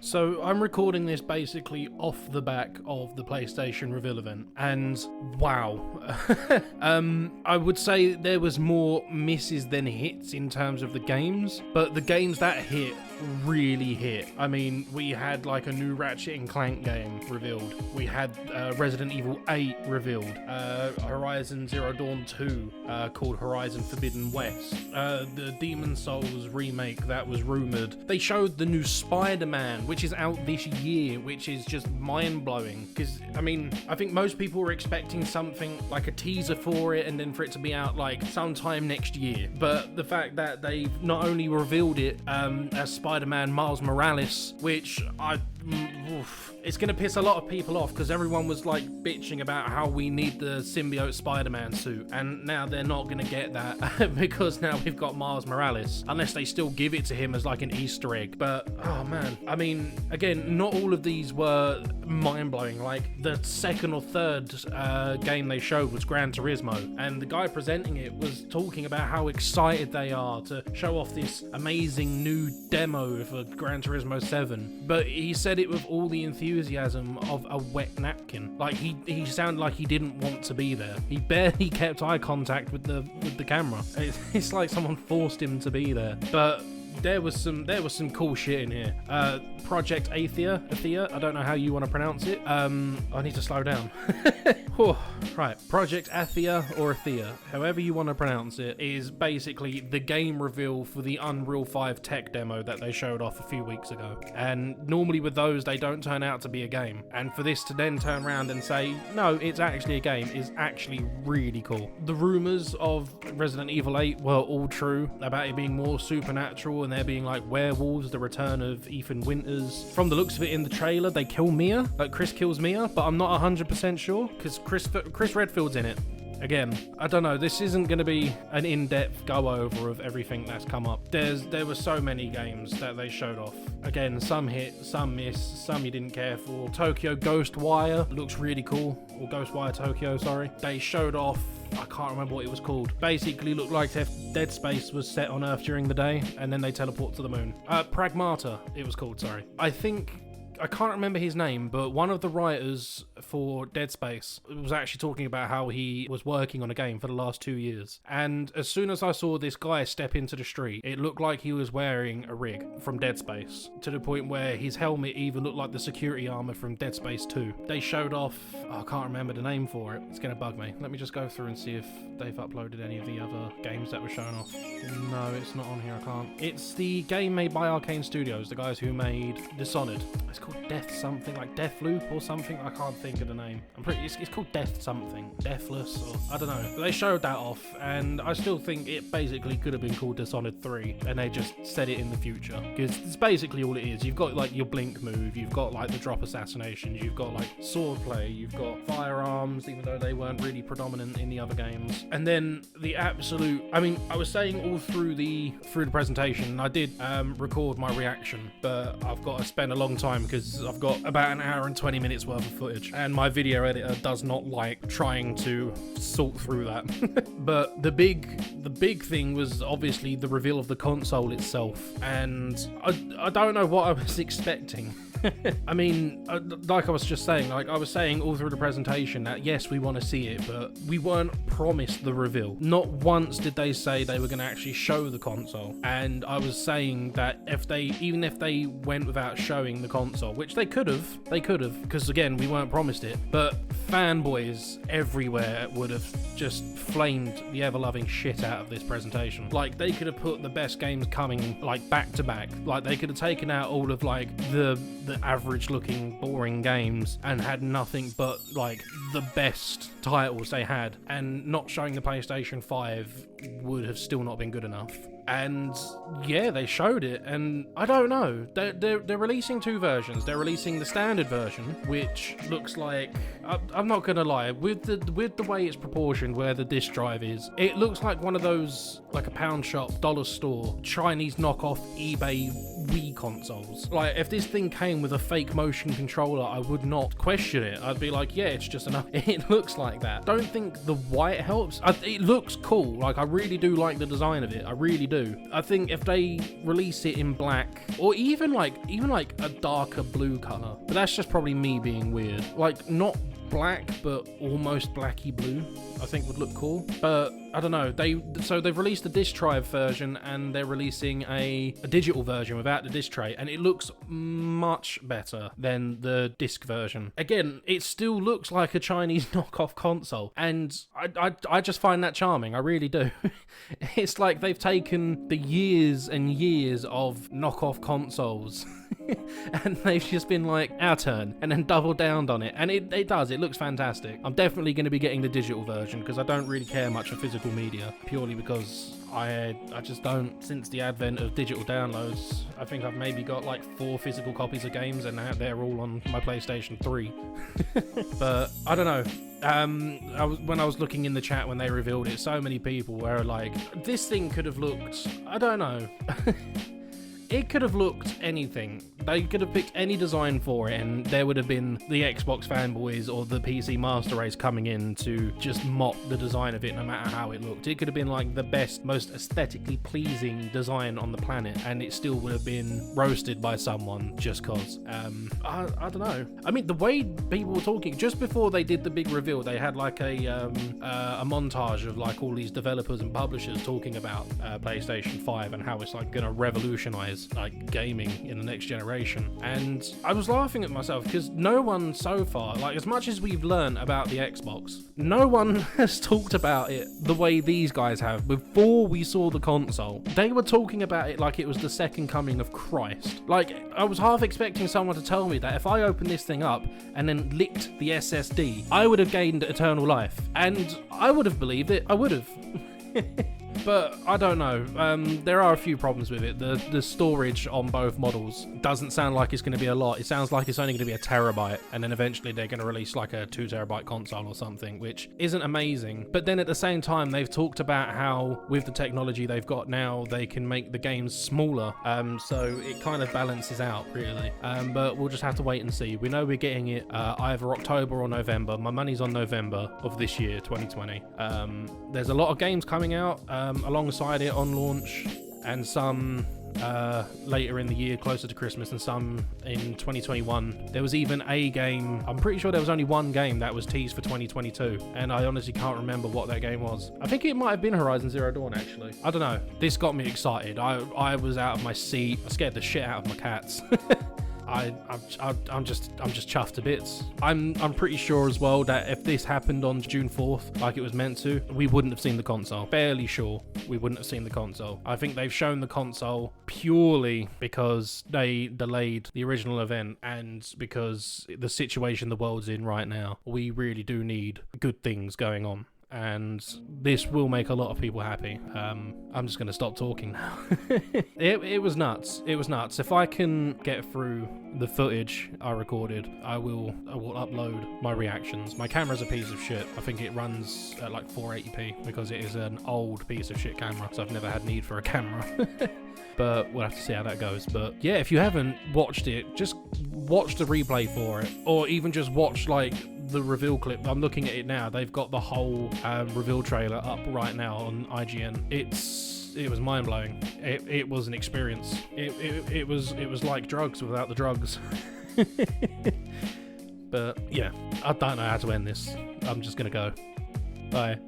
So I'm recording this basically off the back of the PlayStation reveal event, and wow. I would say there was more misses than hits in terms of the games, but the games that hit really hit. I mean, we had like a new Ratchet and Clank game revealed. We had Resident Evil 8 revealed. Horizon Zero Dawn 2 called Horizon Forbidden West. The Demon Souls remake that was rumored. They showed the new Spider-Man, which is out this year, which is just mind-blowing. Because, I mean, I think most people were expecting something like a teaser for it and then for it to be out like sometime next year. But the fact that they've not only revealed it as Spider-Man Miles Morales, which it's going to piss a lot of people off because everyone was like bitching about how we need the symbiote Spider-Man suit, and now they're not going to get that because now we've got Miles Morales, unless they still give it to him as like an Easter egg. But oh man, I mean, again, not all of these were mind-blowing. Like the second or third game they showed was Gran Turismo, and the guy presenting it was talking about how excited they are to show off this amazing new demo for Gran Turismo 7, but he said it with all the enthusiasm of a wet napkin. Like he sounded like he didn't want to be there. He barely kept eye contact with the camera. It's like someone forced him to be there. But there was some cool shit in here. Project Athia, I don't know how you want to pronounce it. I need to slow down. Right, Project Athia or Athia, however you want to pronounce it, is basically the game reveal for the Unreal 5 tech demo that they showed off a few weeks ago. And normally with those, they don't turn out to be a game. And for this to then turn around and say, no, it's actually a game, is actually really cool. The rumors of Resident Evil 8 were all true, about it being more supernatural and there being like werewolves, the return of Ethan Winters. From the looks of it in the trailer, they kill Mia, like Chris kills Mia, but I'm not 100% sure because Chris Redfield's in it. Again, I don't know, this isn't going to be an in-depth go-over of everything that's come up. There were so many games that they showed off. Again, some hit, some miss, some you didn't care for. Tokyo Ghostwire looks really cool, or Ghostwire Tokyo, sorry. They showed off, I can't remember what it was called. Basically looked like Dead Space was set on Earth during the day, and then they teleport to the moon. Pragmata, it was called, sorry. I can't remember his name, but one of the writers for Dead Space was actually talking about how he was working on a game for the last 2 years. And as soon as I saw this guy step into the street, it looked like he was wearing a rig from Dead Space, to the point where his helmet even looked like the security armor from Dead Space 2. They showed off, I can't remember the name for it. It's going to bug me. Let me just go through and see if they've uploaded any of the other games that were shown off. No, it's not on here, I can't. It's the game made by Arcane Studios, the guys who made Dishonored. It's called Death something, like Deathloop or something. I can't think of the name. It's called Death something, Deathless, or I don't know. But they showed that off, and I still think it basically could have been called Dishonored 3, and they just said it in the future, because it's basically all it is. You've got like your blink move, you've got like the drop assassinations, you've got like swordplay, you've got firearms, even though they weren't really predominant in the other games, and then the absolute. I mean, I was saying all through the presentation, I did record my reaction, but I've got to spend a long time because I've got about an hour and 20 minutes worth of footage, and my video editor does not like trying to sort through that. But the big thing was obviously the reveal of the console itself, and I don't know what I was expecting. I mean, like I was just saying, like I was saying all through the presentation, that yes, we want to see it, but we weren't promised the reveal. Not once did they say they were going to actually show the console. And I was saying that even if they went without showing the console, which they could have, because again, we weren't promised it, but fanboys everywhere would have just flamed the ever-loving shit out of this presentation. Like, they could have put the best games coming, like, back to back. Like, they could have taken out all of, like, the average-looking, boring games and had nothing but, like, the best titles they had. And not showing the PlayStation 5 would have still not been good enough. And yeah, they showed it, and I don't know. They're releasing two versions. They're releasing the standard version, which looks like, I'm not gonna lie, with the way it's proportioned, where the disc drive is, it looks like one of those, like a pound shop, dollar store, Chinese knockoff eBay Wii consoles. Like, if this thing came with a fake motion controller, I would not question it. I'd be like, yeah, it's just enough. It looks like that. Don't think the white helps. It looks cool. Like, I really do like the design of it. I really do. I think if they release it in black, or even like a darker blue color, but that's just probably me being weird. Like, not black, but almost blacky blue, I think would look cool. But I don't know. They've released a disc drive version, and they're releasing a digital version without the disc tray, and it looks much better than the disc version. Again, it still looks like a Chinese knockoff console, and I just find that charming. I really do. It's like they've taken the years and years of knockoff consoles and they've just been like, our turn, and then doubled down on it, and it does. It looks fantastic. I'm definitely going to be getting the digital version because I don't really care much for physical media, purely because I just don't. Since the advent of digital downloads, I think I've maybe got like 4 physical copies of games, and they're all on my PlayStation 3. But I don't know. When I was looking in the chat when they revealed it, so many people were like, this thing could have looked, I don't know. It could have looked anything. They could have picked any design for it, and there would have been the Xbox fanboys or the PC master race coming in to just mock the design of it, no matter how it looked. It could have been like the best, most aesthetically pleasing design on the planet, and it still would have been roasted by someone just cause. I don't know. I mean, the way people were talking just before they did the big reveal, they had like a montage of like all these developers and publishers talking about PlayStation 5 and how it's like gonna revolutionize like gaming in the next generation. And I was laughing at myself because no one so far, like as much as we've learned about the Xbox, no one has talked about it the way these guys have. Before we saw the console, they were talking about it like it was the second coming of Christ. Like, I was half expecting someone to tell me that if I opened this thing up and then licked the SSD, I would have gained eternal life, and I would have believed it. I would have. But I don't know. There are a few problems with it. The storage on both models doesn't sound like it's going to be a lot. It sounds like it's only going to be a terabyte, and then eventually they're going to release like a 2 terabyte console or something, which isn't amazing. But then at the same time, they've talked about how with the technology they've got now, they can make the games smaller. So it kind of balances out, really. But we'll just have to wait and see. We know we're getting it either October or November. My money's on November of this year, 2020. There's a lot of games coming out alongside it on launch, and some later in the year closer to Christmas, and some in 2021. There was even a game, I'm pretty sure there was only one game that was teased for 2022, and I honestly can't remember what that game was. I think it might have been Horizon Zero Dawn, actually. I don't know. This got me excited. I was out of my seat. I scared the shit out of my cats. I'm just chuffed to bits. I'm pretty sure as well that if this happened on June 4th, like it was meant to, we wouldn't have seen the console. Fairly sure we wouldn't have seen the console. I think they've shown the console purely because they delayed the original event, and because the situation the world's in right now, we really do need good things going on. And this will make a lot of people happy. I'm just going to stop talking now. It was nuts. It was nuts. If I can get through the footage I recorded, I will upload my reactions. My camera's a piece of shit. I think it runs at like 480p because it is an old piece of shit camera, so I've never had need for a camera. But we'll have to see how that goes. But yeah, if you haven't watched it, just watch the replay for it, or even just watch like the reveal clip. I'm looking at it now. They've got the whole reveal trailer up right now on IGN. It was mind-blowing. It was an experience. It was like drugs without the drugs. But yeah, I don't know how to end this. I'm just gonna go. Bye.